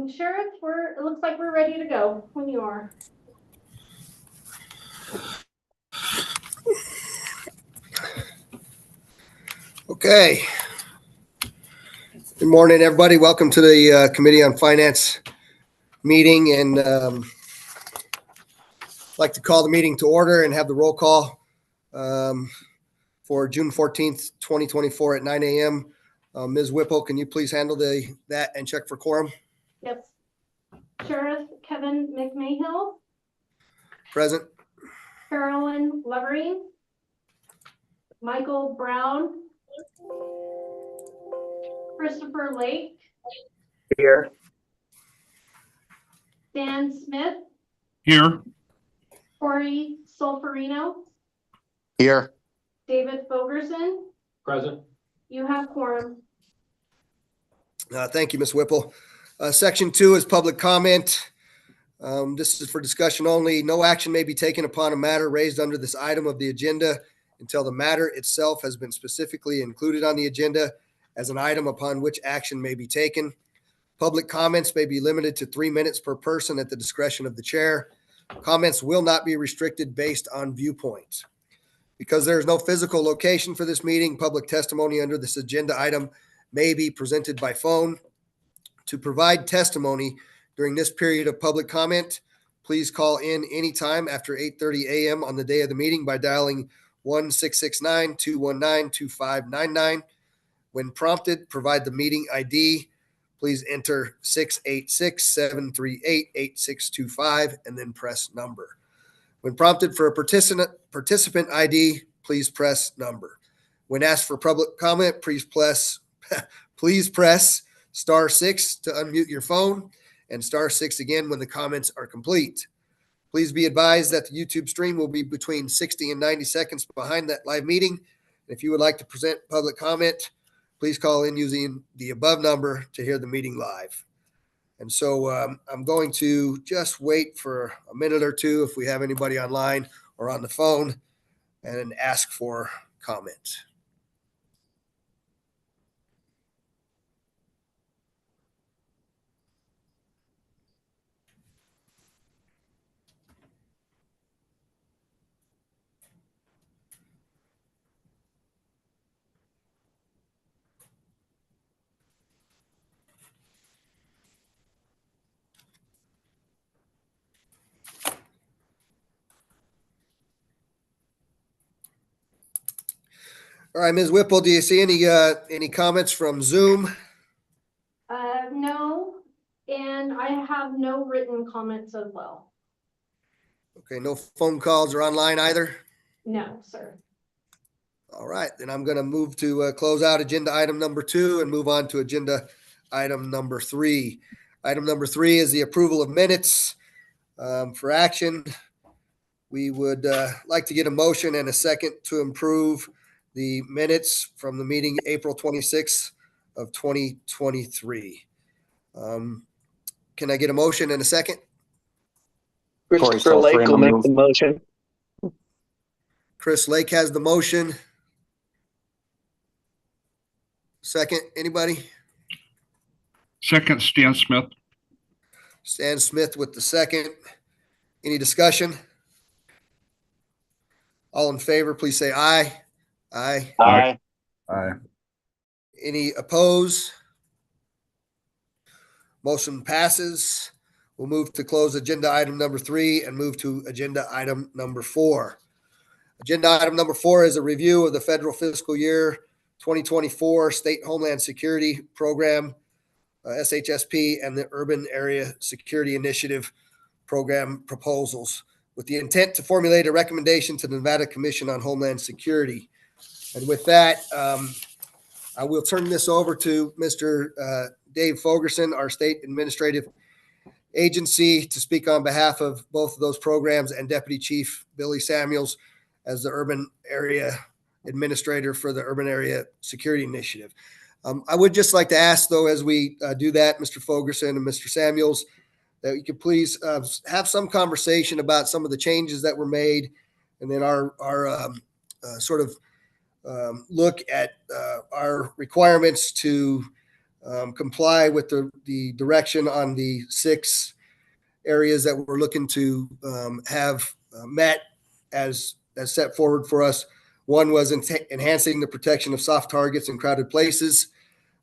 Sheriff, it looks like we're ready to go when you are. Okay. Good morning, everybody. Welcome to the Committee on Finance meeting, and I'd like to call the meeting to order and have the roll call for June 14th, 2024 at 9 a.m. Ms. Whipple, can you please handle that and check for quorum? Yes. Sheriff Kevin McMahill. Present. Carolyn Levering. Michael Brown. Christopher Lake. Here. Dan Smith. Here. Corey Solferino. Here. David Fogerson. Present. You have quorum. Thank you, Ms. Whipple. Section 2 is public comment. This is for discussion only. No action may be taken upon a matter raised under this item of the agenda until the matter itself has been specifically included on the agenda as an item upon which action may be taken. Public comments may be limited to 3 minutes per person at the discretion of the chair. Comments will not be restricted based on viewpoints. Because there is no physical location for this meeting, public testimony under this agenda item may be presented by phone. To provide testimony during this period of public comment, please call in anytime after 8:30 a.m. on the day of the meeting by dialing 1-669-219-2599. When prompted, provide the meeting ID. Please enter 686-738-8625 and then press number. When prompted for a participant ID, please press number. When asked for public comment, please press star 6 to unmute your phone and star 6 again when the comments are complete. Please be advised that the YouTube stream will be between 60 and 90 seconds behind that live meeting. If you would like to present public comment, please call in using the above number to hear the meeting live. And so I'm going to just wait for a minute or two if we have anybody online or on the phone and ask for comment. All right, Ms. Whipple, do you see any comments from Zoom? No, and I have no written comments as well. Okay, no phone calls or online either? No, sir. All right, then I'm going to move to close out agenda item number 2 and move on to agenda item number 3. Item number 3 is the approval of minutes for action. We would like to get a motion and a second to approve the minutes from the meeting April 26th of 2023. Can I get a motion and a second? Christopher Lake will make the motion. Chris Lake has the motion. Second, anybody? Second, Stan Smith. Stan Smith with the second. Any discussion? All in favor, please say aye. Aye. Aye. Aye. Any opposed? Motion passes. We'll move to close agenda item number 3 and move to agenda item number 4. Agenda item number 4 is a review of the federal fiscal year 2024 State Homeland Security Program, SHSP, and the Urban Area Security Initiative Program proposals with the intent to formulate a recommendation to the Nevada Commission on Homeland Security. And with that, I will turn this over to Mr. Dave Fogerson, our state administrative agency, to speak on behalf of both of those programs, and Deputy Chief Billy Samuels as the urban area administrator for the Urban Area Security Initiative. I would just like to ask, though, as we do that, Mr. Fogerson and Mr. Samuels, that you could please have some conversation about some of the changes that were made, and then our sort of look at our requirements to comply with the direction on the 6 areas that we're looking to have met as set forward for us. One was enhancing the protection of soft targets in crowded places,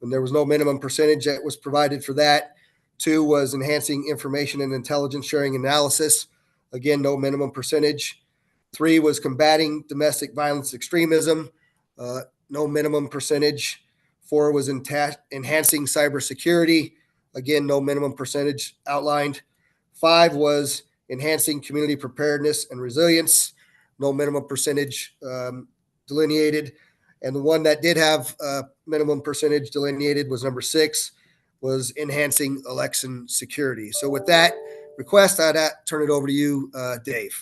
and there was no minimum percentage that was provided for that. 2 was enhancing information and intelligence sharing analysis. Again, no minimum percentage. 3 was combating domestic violence extremism. No minimum percentage. 4 was enhancing cybersecurity. Again, no minimum percentage outlined. 5 was enhancing community preparedness and resilience. No minimum percentage delineated. And the one that did have minimum percentage delineated was number 6, was enhancing election security. So with that request, I'd turn it over to you, Dave.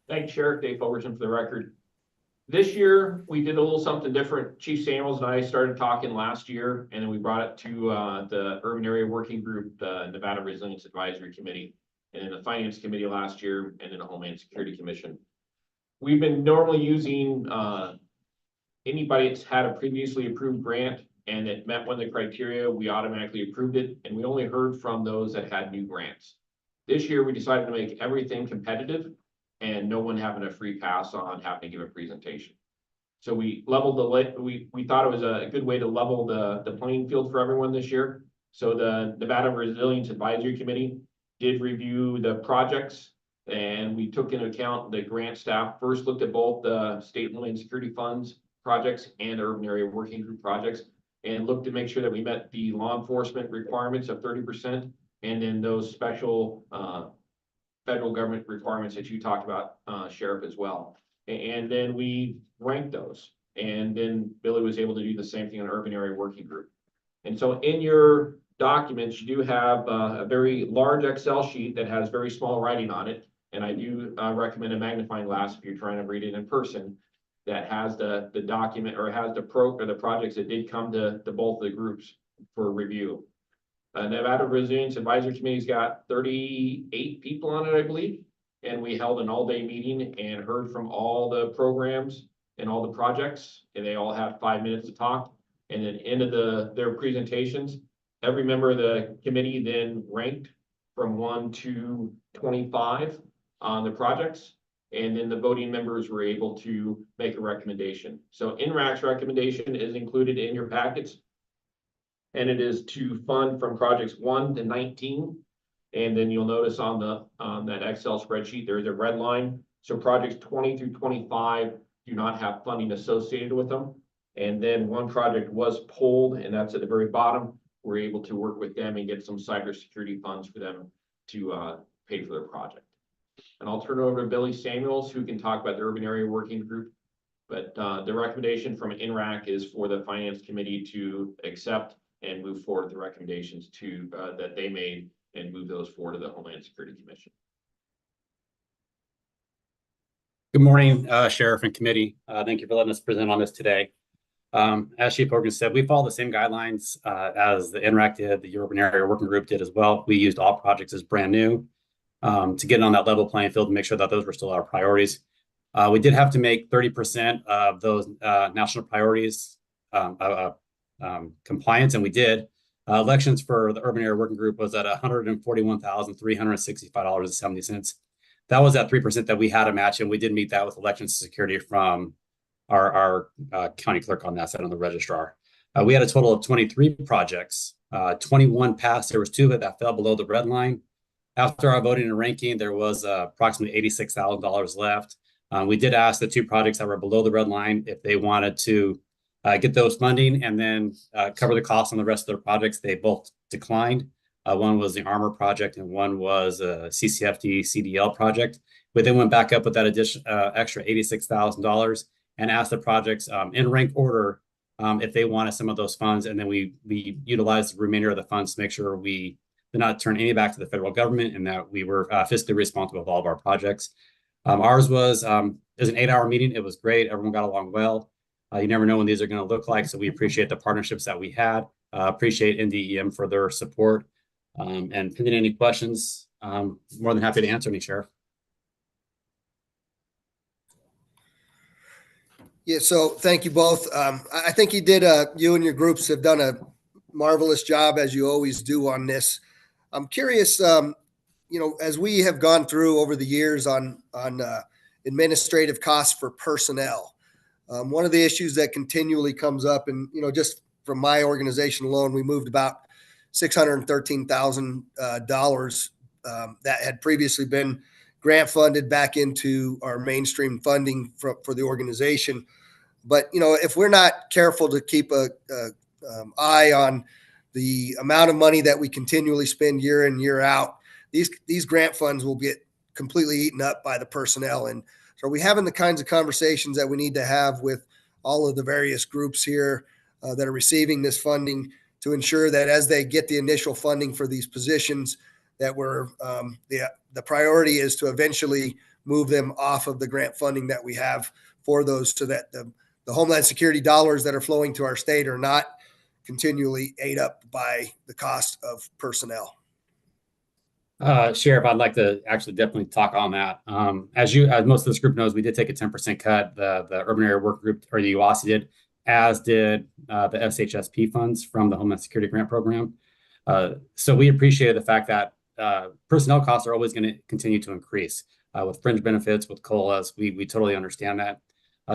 Thanks, Sheriff Dave Fulgerson, for the record. This year, we did a little something different. Chief Samuels and I started talking last year, and then we brought it to the Urban Area Working Group, the Nevada Resilience Advisory Committee, and then the Finance Committee last year, and then the Homeland Security Commission. We've been normally using anybody that's had a previously approved grant and it met one of the criteria, we automatically approved it, and we only heard from those that had new grants. This year, we decided to make everything competitive and no one having a free pass on having to give a presentation. So we leveled we thought it was a good way to level the playing field for everyone this year. So the Nevada Resilience Advisory Committee did review the projects, and we took into account the grant staff first looked at both the state Homeland Security funds projects and urban area working group projects, and looked to make sure that we met the law enforcement requirements of 30%, and then those special federal government requirements that you talked about, Sheriff, as well. And then we ranked those. And then Billy was able to do the same thing on urban area working group. And so in your documents, you do have a very large Excel sheet that has very small writing on it. And I do recommend a magnifying glass if you're trying to read it in person, that has the document, or has the projects that did come to both of the groups for review. Nevada Resilience Advisory Committee's got 38 people on it, I believe. And we held an all-day meeting and heard from all the programs and all the projects, and they all had 5 minutes to talk. And then end of their presentations, every member of the committee then ranked from 1 to 25 on the projects. And then the voting members were able to make a recommendation. So NRAC's recommendation is included in your packets. And it is to fund from projects 1 to 19. And then you'll notice on that Excel spreadsheet, there is a red line. So projects 20 through 25 do not have funding associated with them. And then one project was pulled, and that's at the very bottom. We're able to work with them and get some cybersecurity funds for them to pay for their project. And I'll turn it over to Billy Samuels, who can talk about the urban area working group. But the recommendation from NRAC is for the Finance Committee to accept and move forward the recommendations that they made, and move those forward to the Homeland Security Commission. Good morning, Sheriff and Committee. Thank you for letting us present on this today. As Chief Hogan said, we follow the same guidelines as the NRAC did, the Urban Area Working Group did as well. We used all projects as brand new to get on that level playing field and make sure that those were still our priorities. We did have to make 30% of those national priorities compliance, and we did. Elections for the Urban Area Working Group was at $141,365.70. That was at 3% that we had to match, and we did meet that with election security from our county clerk on that side, on the registrar. We had a total of 23 projects. 21 passed. There was 2 that fell below the red line. After our voting and ranking, there was approximately $86,000 left. We did ask the 2 projects that were below the red line if they wanted to get those funding and then cover the costs on the rest of their projects. They both declined. One was the Armor project and one was a CCFD CDL project. We then went back up with that extra $86,000 and asked the projects in rank order if they wanted some of those funds. And then we utilized the remainder of the funds to make sure we did not turn any back to the federal government, and that we were fiscally responsible for all of our projects. Ours was an 8-hour meeting. It was great. Everyone got along well. You never know when these are going to look like, so we appreciate the partnerships that we had. Appreciate NDEM for their support. And pending any questions, more than happy to answer any, Sheriff. Yeah, so thank you both. I think you and your groups have done marvelous job as you always do on this. I'm curious, as we have gone through over the years on administrative costs for personnel, one of the issues that continually comes up, and just from my organization alone, we moved about $613,000 that had previously been grant funded back into our mainstream funding for the organization. But if we're not careful to keep a eye on the amount of money that we continually spend year in, year out, these grant funds will get completely eaten up by the personnel. And so are we having the kinds of conversations that we need to have with all of the various groups here that are receiving this funding to ensure that as they get the initial funding for these positions, that the priority is to eventually move them off of the grant funding that we have for those, so that the Homeland Security dollars that are flowing to our state are not continually ate up by the cost of personnel. Sheriff, I'd like to actually definitely talk on that. As most of this group knows, we did take a 10% cut. The Urban Area Work Group, or the UOSI, did, as did the SHSP funds from the Homeland Security Grant Program. So we appreciated the fact that personnel costs are always going to continue to increase with fringe benefits, with COLAs. We totally understand that.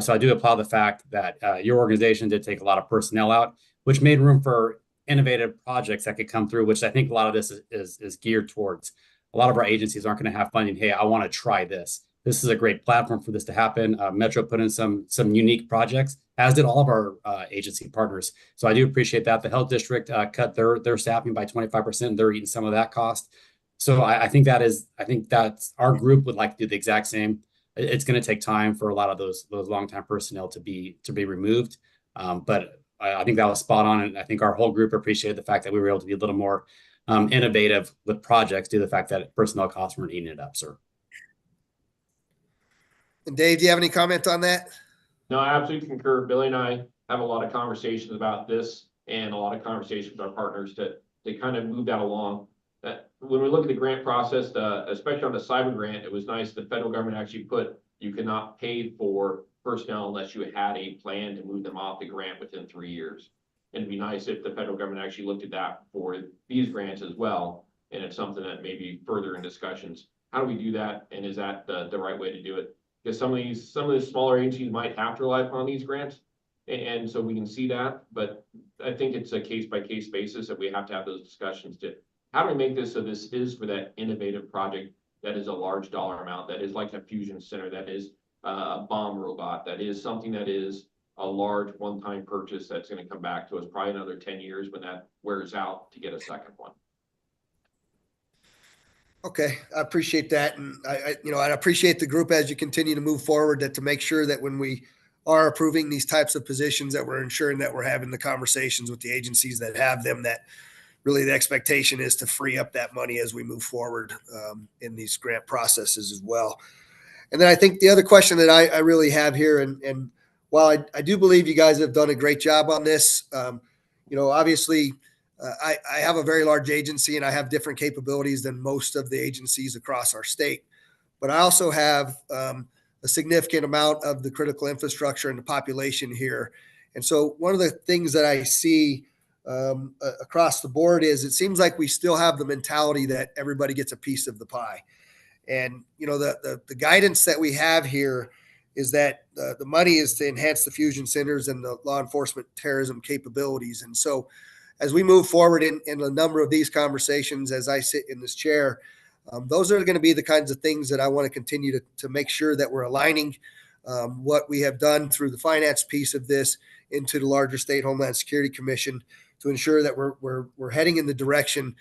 So I do applaud the fact that your organization did take a lot of personnel out, which made room for innovative projects that could come through, which I think a lot of this is geared towards. A lot of our agencies aren't going to have funding. Hey, I want to try this. This is a great platform for this to happen. Metro put in some unique projects, as did all of our agency partners. So I do appreciate that. The health district cut their staffing by 25%. They're eating some of that cost. So I think that's our group would like to do the exact same. It's going to take time for a lot of those longtime personnel to be removed. But I think that was spot on. And I think our whole group appreciated the fact that we were able to be a little more innovative with projects due to the fact that personnel costs weren't eating it up, sir. And Dave, do you have any comment on that? No, I absolutely concur. Billy and I have a lot of conversations about this, and a lot of conversations with our partners to kind of move that along. That when we look at the grant process, especially on the cyber grant, it was nice the federal government actually put you cannot pay for personnel unless you had a plan to move them off the grant within 3 years. And it'd be nice if the federal government actually looked at that for these grants as well. And it's something that may be further in discussions. How do we do that? And is that the right way to do it? Because some of the smaller agencies might have to rely upon these grants. And so we can see that, but I think it's a case by case basis that we have to have those discussions to how do we make this so this is for that innovative project that is a large dollar amount, that is like a fusion center, that is a bomb robot, that is something that is a large one-time purchase that's going to come back to us probably another 10 years when that wears out to get a second one. Okay, I appreciate that, and I appreciate the group as you continue to move forward to make sure that when we are approving these types of positions, that we're ensuring that we're having the conversations with the agencies that have them, that really the expectation is to free up that money as we move forward in these grant processes as well. And then I think the other question that I really have here, and while I do believe you guys have done a great job on this, obviously I have a very large agency and I have different capabilities than most of the agencies across our state, but I also have a significant amount of the critical infrastructure and the population here. And so one of the things that I see across the board is it seems like we still have the mentality that everybody gets a piece of the pie. And, the guidance that we have here is that the money is to enhance the fusion centers and the law enforcement terrorism capabilities. And so as we move forward in a number of these conversations, as I sit in this chair, those are going to be the kinds of things that I want to continue to make sure that we're aligning what we have done through the finance piece of this into the larger state Homeland Security Commission to ensure that we're heading in the direction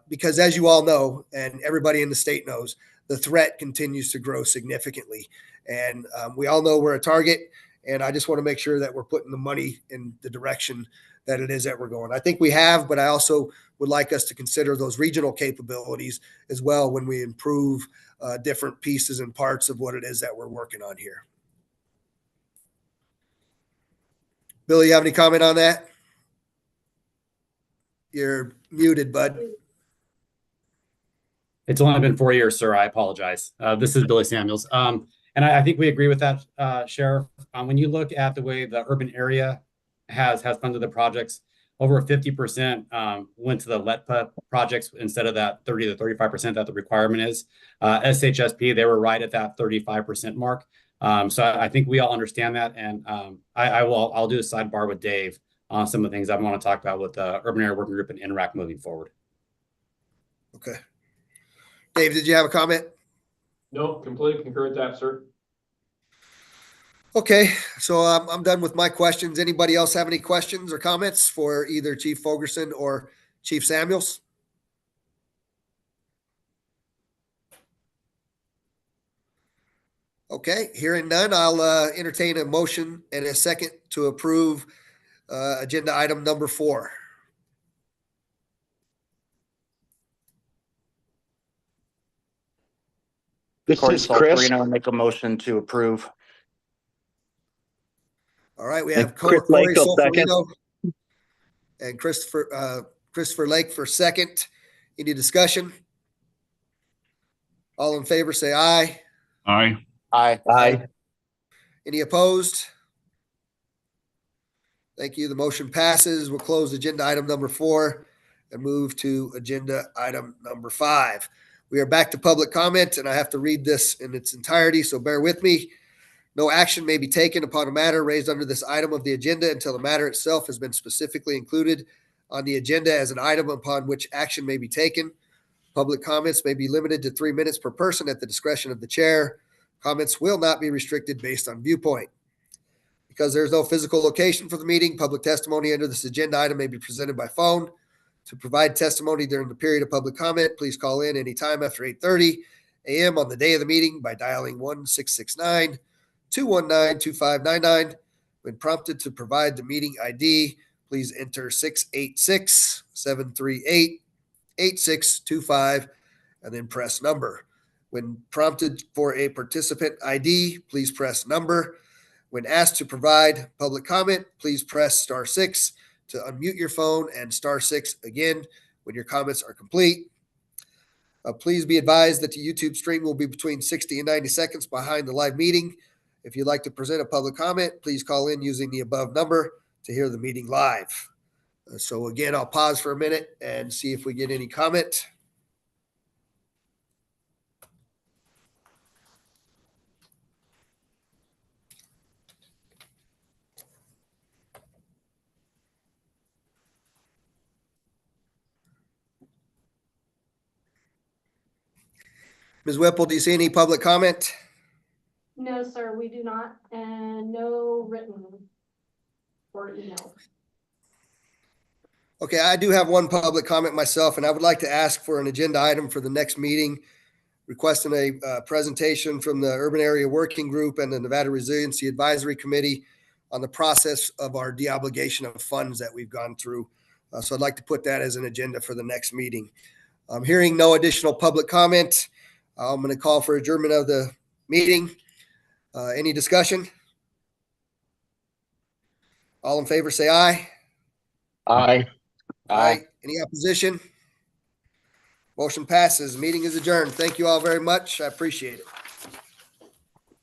because as you all know, and everybody in the state knows, the threat continues to grow significantly. And we all know we're a target. And I just want to make sure that we're putting the money in the direction that it is that we're going. I think we have, but I also would like us to consider those regional capabilities as well when we improve different pieces and parts of what it is that we're working on here. Billy, you have any comment on that? You're muted, bud. It's only been 4 years, sir. I apologize. This is Billy Samuels. And I think we agree with that, Sheriff. When you look at the way the urban area has funded the projects, over 50% went to the LETPA projects instead of that 30 to 35% that the requirement is. SHSP, they were right at that 35% mark. So I think we all understand that, and I'll do a sidebar with Dave on some of the things I want to talk about with the Urban Area Working Group and NRAC moving forward. Okay. Dave, did you have a comment? No, completely concur with that, sir. Okay, so I'm done with my questions. Anybody else have any questions or comments for either Chief Fogerson or Chief Samuels? Okay, hearing none, I'll entertain a motion and a second to approve agenda item number 4. This Corey is Chris. Solferino, make a motion to approve. All right, we And have Chris Corey Lake will second. Solferino and Christopher Lake for second. Any discussion? All in favor, say aye. Aye. Aye. Aye. Any opposed? Thank you. The motion passes. We'll close agenda item number 4 and move to agenda item number 5. We are back to public comment, and I have to read this in its entirety, so bear with me. No action may be taken upon a matter raised under this item of the agenda until the matter itself has been specifically included on the agenda as an item upon which action may be taken. Public comments may be limited to 3 minutes per person at the discretion of the chair. Comments will not be restricted based on viewpoint. Because there is no physical location for the meeting, public testimony under this agenda item may be presented by phone. To provide testimony during the period of public comment, please call in anytime after 8:30 a.m. on the day of the meeting by dialing 1-669-219-2599. When prompted to provide the meeting ID, please enter 686-738-8625 and then press number. When prompted for a participant ID, please press number. When asked to provide public comment, please press *6 to unmute your phone and *6 again when your comments are complete. Please be advised that the YouTube stream will be between 60 and 90 seconds behind the live meeting. If you'd like to present a public comment, please call in using the above number to hear the meeting live. So again, I'll pause for a minute and see if we get any comment. Ms. Whipple, do you see any public comment? No, sir, we do not, and no written or email. Okay, I do have one public comment myself, and I would like to ask for an agenda item for the next meeting, requesting a presentation from the Urban Area Working Group and the Nevada Resiliency Advisory Committee on the process of our deobligation of funds that we've gone through. So I'd like to put that as an agenda for the next meeting. I'm hearing no additional public comment. I'm going to call for adjournment of the meeting. Any discussion? All in favor, say aye. Aye. Aye. Any opposition? Motion passes. Meeting is adjourned. Thank you all very much. I appreciate it.